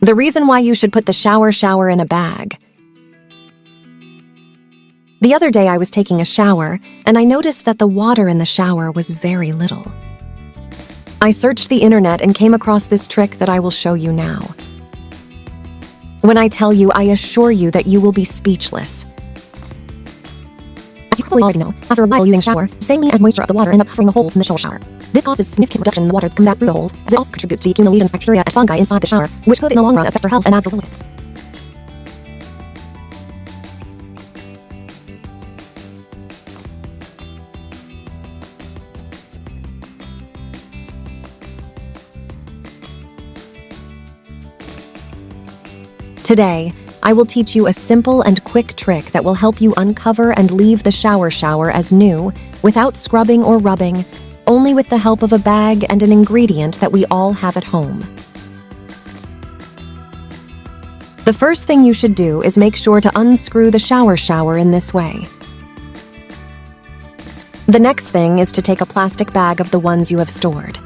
The reason why you should put the shower in a bag. The other day I was taking a shower, and I noticed that the water in the shower was very little. I searched the internet and came across this trick that I will show you now. When I tell you, I assure you that you will be speechless. As you probably already know, after a while using a shower, saline and moisture of the water end up covering the holes in the shower. This causes significant reduction in the water that comes out through the holes, as it also contributes to the accumulation of bacteria and fungi inside the shower, which could in the long run affect your health and natural fluids. Today, I will teach you a simple and quick trick that will help you uncover and leave the shower as new, without scrubbing or rubbing, only with the help of a bag and an ingredient that we all have at home. The first thing you should do is make sure to unscrew the shower in this way. The next thing is to take a plastic bag of the ones you have stored.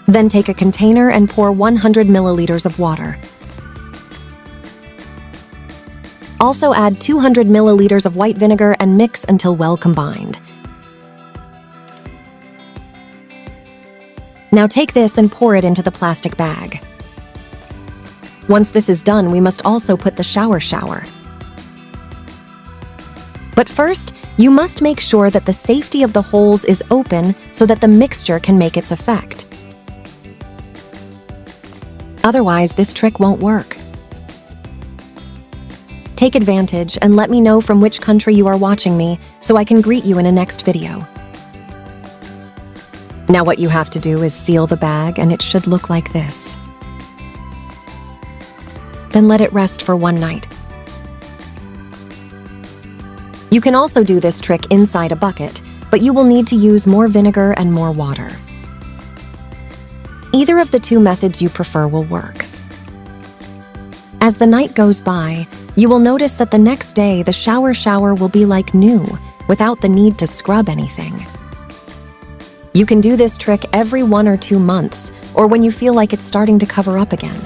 Then take a container and pour 100 milliliters of water. Also add 200 milliliters of white vinegar and mix until well combined. Now take this and pour it into the plastic bag. Once this is done, we must also put the shower. But first, you must make sure that the safety of the holes is open so that the mixture can make its effect. Otherwise, this trick won't work. Take advantage and let me know from which country you are watching me so I can greet you in a next video. Now what you have to do is seal the bag, and it should look like this. Then let it rest for one night. You can also do this trick inside a bucket, but you will need to use more vinegar and more water. Either of the two methods you prefer will work. As the night goes by, you will notice that the next day the shower will be like new, without the need to scrub anything. You can do this trick every 1 or 2 months, or when you feel like it's starting to cover up again.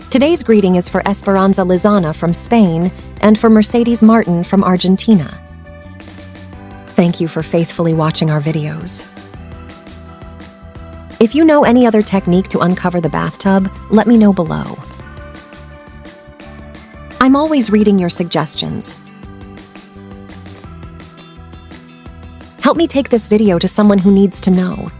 Today's greeting is for Esperanza Lizana from Spain and for Mercedes Martin from Argentina. Thank you for faithfully watching our videos. If you know any other technique to uncover the bathtub, let me know below. I'm always reading your suggestions. Help me take this video to someone who needs to know.